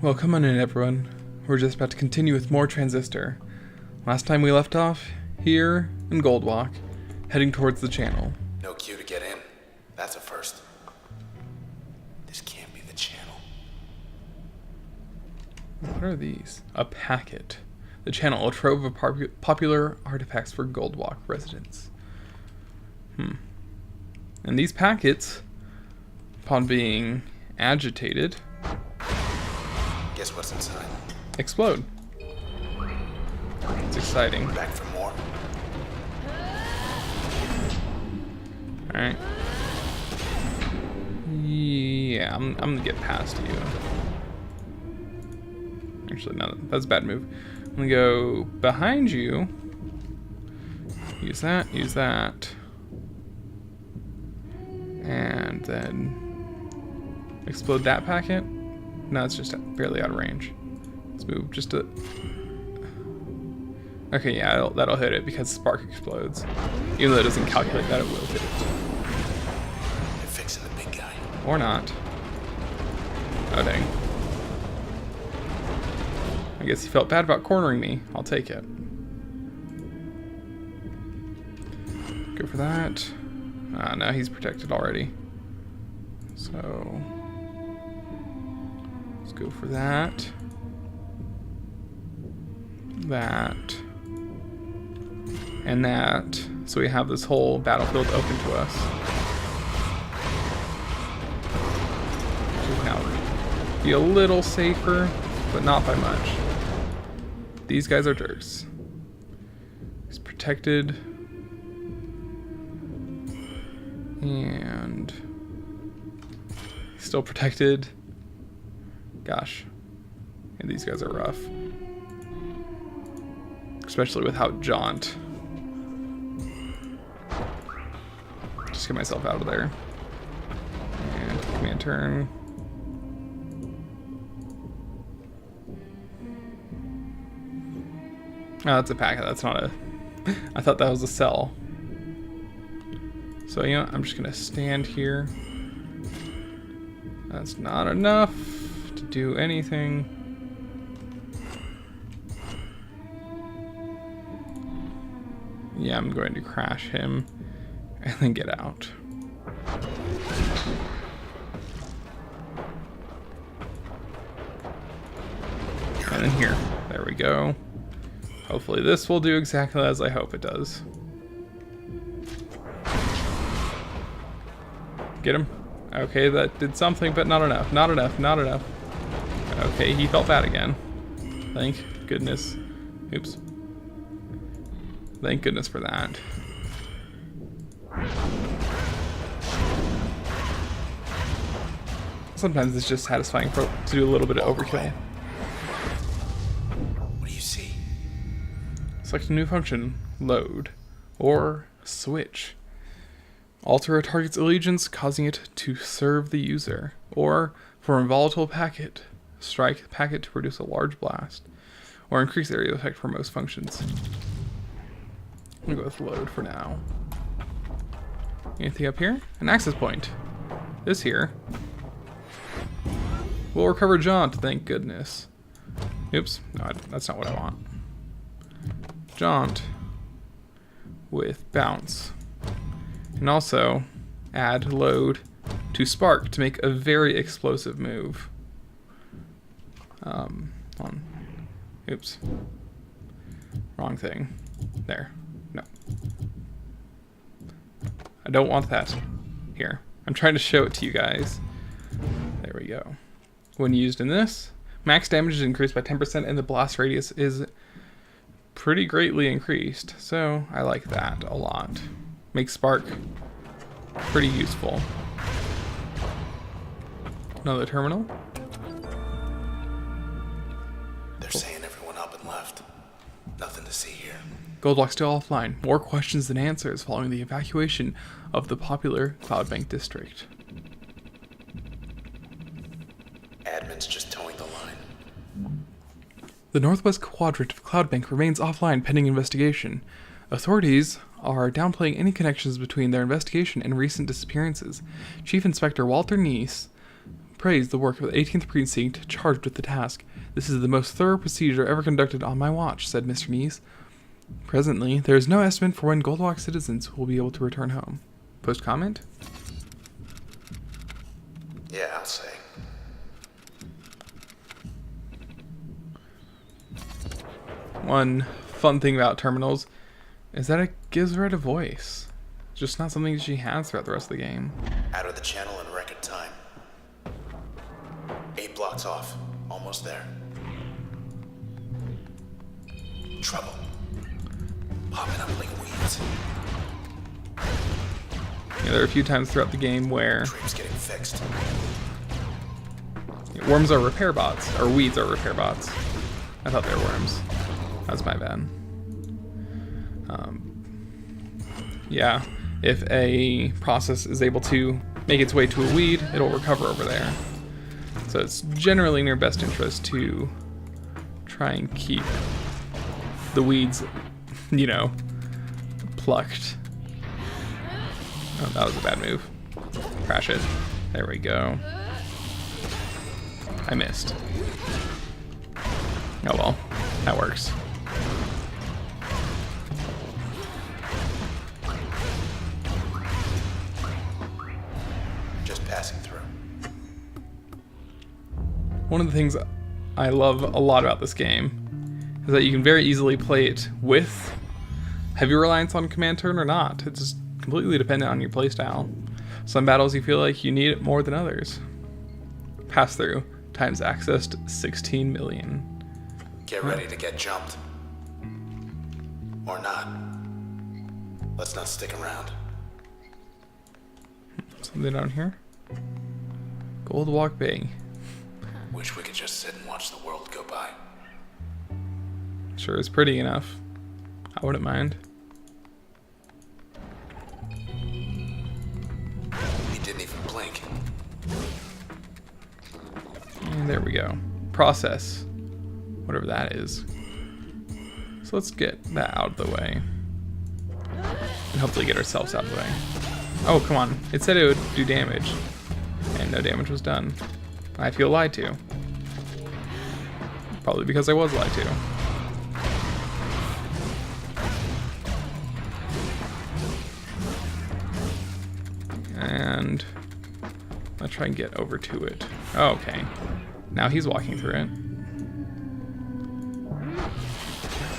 Well, come on in, everyone. We're just about to continue with more Transistor. Last time we left off, here in Goldwalk, heading towards the channel. No queue to get in. That's a first. This can't be the channel. What are these? A packet. The channel, a trove of popular artifacts for Goldwalk residents. And these packets, upon being agitated, Guess what's inside? explode. It's exciting. Back for more. Alright. Yeah, I'm gonna get past you. Actually, no, that's a bad move. I'm gonna go behind you. Use that, and then explode that packet. No, it's just barely out of range. Let's move just a... Okay, yeah, that'll hit it because spark explodes. Even though it doesn't calculate that, it will hit it. They're fixing the big guy. Or not. Oh, dang. I guess he felt bad about cornering me. I'll take it. Go for that. No, he's protected already. So... let's go for that. That. And that. So we have this whole battlefield open to us. Which is now be a little safer, but not by much. These guys are jerks. He's protected. And he's still protected. Gosh. And these guys are rough. Especially without Jaunt. Just get myself out of there. And command turn. Oh, that's a packet. That's not a... I thought that was a cell. So, you know, I'm just going to stand here. That's not enough to do anything. Yeah, I'm going to crash him and then get out. And then here. There we go. Hopefully this will do exactly as I hope it does. Get him. Okay, that did something, but not enough. Not enough. Okay, he felt bad again. Thank goodness. Oops. Thank goodness for that. Sometimes it's just satisfying to do a little bit of overkill. What do you see? Select a new function. Load. Or switch. Alter a target's allegiance, causing it to serve the user. Or, for a volatile packet, strike the packet to produce a large blast. Or increase area effect for most functions. I'm gonna go with load for now. Anything up here? An access point. This here. We'll recover Jaunt, thank goodness. Oops, no, that's not what I want. Jaunt with bounce. And also add load to spark to make a very explosive move. Oops. Wrong thing. There. No. I don't want that. Here. I'm trying to show it to you guys. There we go. When used in this, max damage is increased by 10% and the blast radius is pretty greatly increased. So I like that a lot. Makes spark pretty useful. Another terminal. They're saying everyone up and left. Nothing to see here. Goldwalk still offline. More questions than answers following the evacuation of the popular Cloudbank district. Admin's just towing the line. The northwest quadrant of Cloudbank remains offline pending investigation. Authorities are downplaying any connections between their investigation and recent disappearances. Chief Inspector Walter Neese praised the work of the 18th Precinct charged with the task. This is the most thorough procedure ever conducted on my watch, said Mr. Neese. Presently, there is no estimate for when Goldwalk citizens will be able to return home. Post comment? Yeah, I'll say. One fun thing about terminals is that it gives Red a voice. Just not something she has throughout the rest of the game. Out of the channel in record time. 8 blocks off. Almost there. Trouble. Popping up like weeds. Yeah, there are a few times throughout the game where Dream's getting fixed. worms are repair bots, or weeds are repair bots. I thought they were worms. That's my bad. Yeah, if a process is able to make its way to a weed, it'll recover over there. So it's generally in your best interest to try and keep the weeds, you know, plucked. Oh, that was a bad move. Crash it. There we go. I missed. Oh well, that works. Just passing through. One of the things I love a lot about this game is that you can very easily play it with heavy reliance on command turn or not. It's just completely dependent on your playstyle. Some battles you feel like you need it more than others. Pass through times accessed 16 million. Get ready to get jumped. Or not. Let's not stick around. Something down here? Goldwalk Bay. Wish we could just sit and watch the world go by. Sure is pretty enough. I wouldn't mind. He didn't even blink. And there we go. Process. Whatever that is. So let's get that out of the way. And hopefully get ourselves out of the way. Oh, come on. It said it would do damage. And no damage was done. I feel lied to. Probably because I was lied to. And let's try and get over to it. Oh, okay. Now he's walking through it.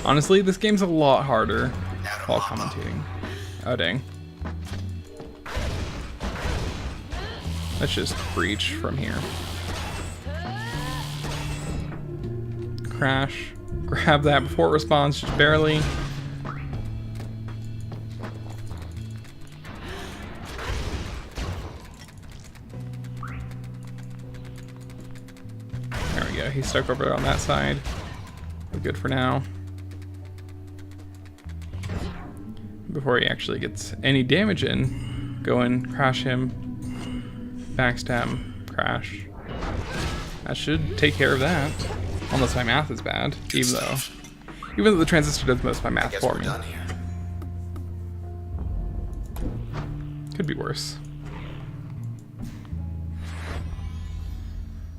Honestly, this game's a lot harder while commentating. Oh, dang. Let's just breach from here. Crash. Grab that before it responds, just barely. There we go. He's stuck over there on that side. We're good for now. Before he actually gets any damage in, go in, crash him, backstab, crash. That should take care of that. Unless my math is bad, even though the transistor does most of my math for me. Done here. Could be worse.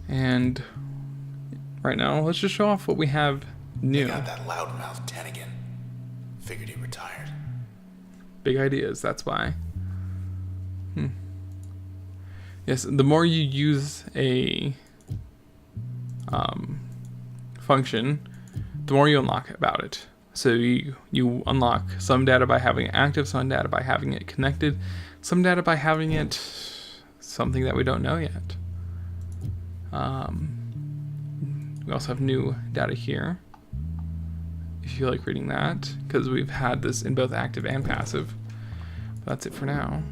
And right now, let's just show off what we have new. They got that loudmouth Tenigan. Figured he retired. Big ideas, that's why. Yes, the more you use a function, the more you unlock about it. So you unlock some data by having it active, some data by having it connected, some data by having it something that we don't know yet. We also have new data here, if you like reading that, because we've had this in both active and passive. But that's it for now.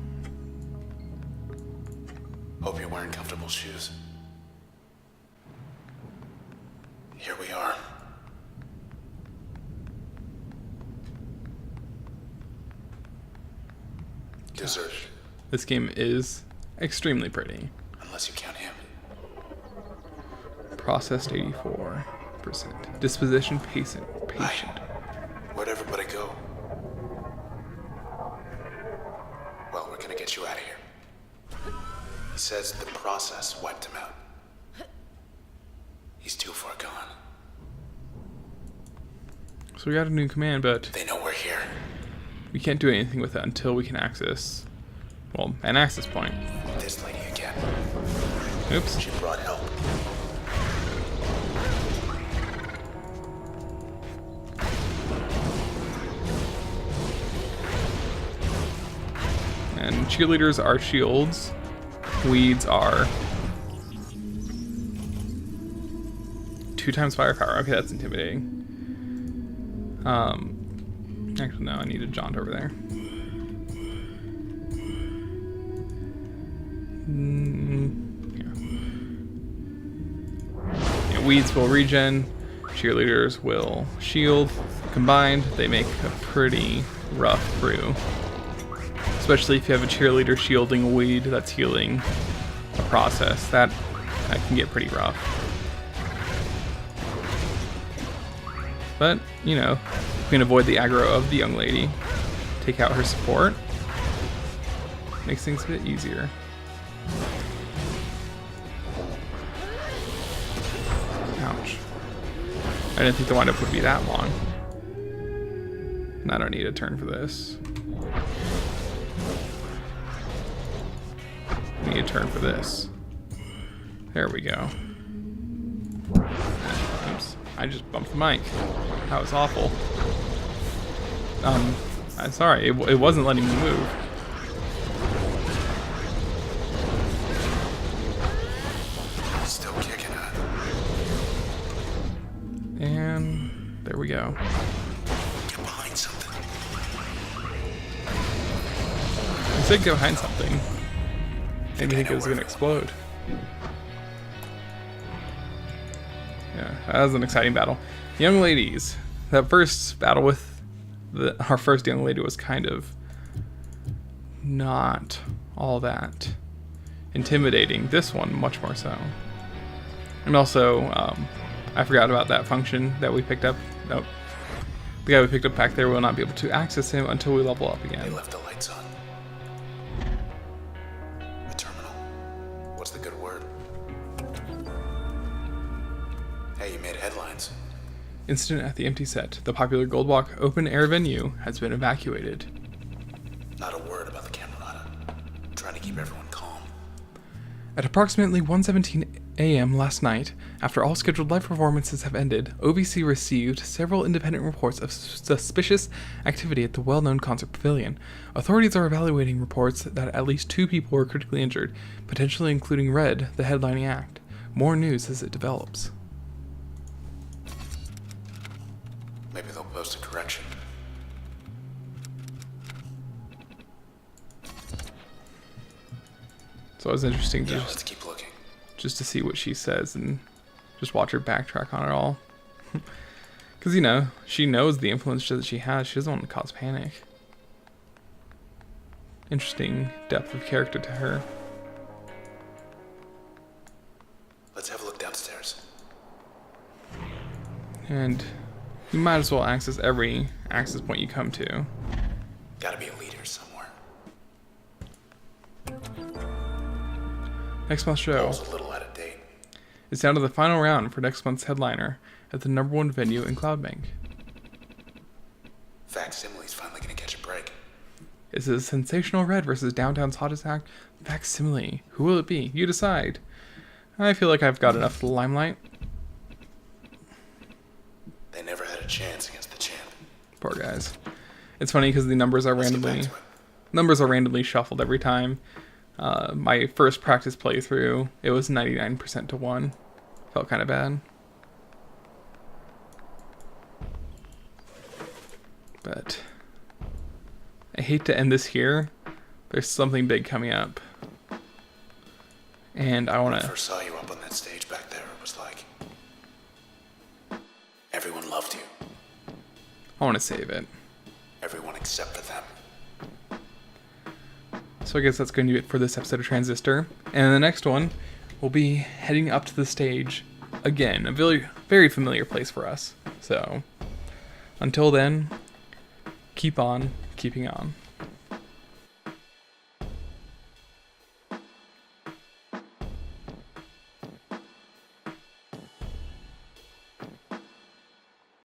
Hope you're wearing comfortable shoes. Here we are. Desert. This game is extremely pretty. Unless you count him. Processed 84%. Disposition patient. Where'd everybody go? Well, we're gonna get you out of here. He says the process wiped him out. So we got a new command, but They know we're here. we can't do anything with it until we can access, well, an access point. This lady again. Oops. She brought help. And cheerleaders are shields. Weeds are 2 times firepower. Okay, that's intimidating. Actually, no, I need a jaunt over there. Yeah, weeds will regen. Cheerleaders will shield. Combined, they make a pretty rough brew. Especially if you have a cheerleader shielding a weed that's healing a process. That can get pretty rough. But, you know, we can avoid the aggro of the young lady. Take out her support. Makes things a bit easier. Ouch. I didn't think the windup would be that long. And I don't need a turn for this. I need a turn for this. There we go. Oops. I just bumped the mic. That was awful. I'm sorry. It wasn't letting me move. Still kicking it. And there we go. Get behind something. I said get behind something. Made me think it was gonna explode. Yeah, that was an exciting battle. Young ladies. That first battle with our first young lady was kind of not all that intimidating. This one, much more so. And also, I forgot about that function that we picked up. Nope. The guy we picked up back there will not be able to access him until we level up They again. left the lights on. A terminal. What's the good word? Hey, you made headlines. Incident at the empty set. The popular Goldwalk open air venue has been evacuated. Not a word about the Camerata. I'm trying to keep everyone calm. At approximately 1:17 a.m. last night, after all scheduled live performances have ended, OVC received several independent reports of suspicious activity at the well-known concert pavilion. Authorities are evaluating reports that at least 2 people were critically injured, potentially including Red, the headlining act. More news as it develops. Maybe they'll post a correction. So it was interesting to Yeah, let's keep looking. just to see what she says and just watch her backtrack on it all. Because, you know, she knows the influence that she has. She doesn't want to cause panic. Interesting depth of character to her. Let's have a look downstairs. And you might as well access every access point you come to. Gotta be a leader somewhere. Next month's show Ball's a little out of date. is down to the final round for next month's headliner at the #1 venue in Cloudbank. Facsimile's finally gonna catch a break. Is it Sensational Red versus Downtown's Hottest Act? Facsimile. Who will it be? You decide. I feel like I've got enough limelight. They never had a chance against the champ. Poor guys. It's funny because the numbers are Let's get back randomly to it. shuffled every time. My first practice playthrough, it was 99% to 1. Felt kind of bad. But I hate to end this here. There's something big coming up. And I want When I to... first saw you up on that stage back there, it was like everyone loved you. I want to save it. Everyone except for them. So I guess that's going to be it for this episode of Transistor. And in the next one, we'll be heading up to the stage again. A very, very familiar place for us. So, until then, keep on keeping on.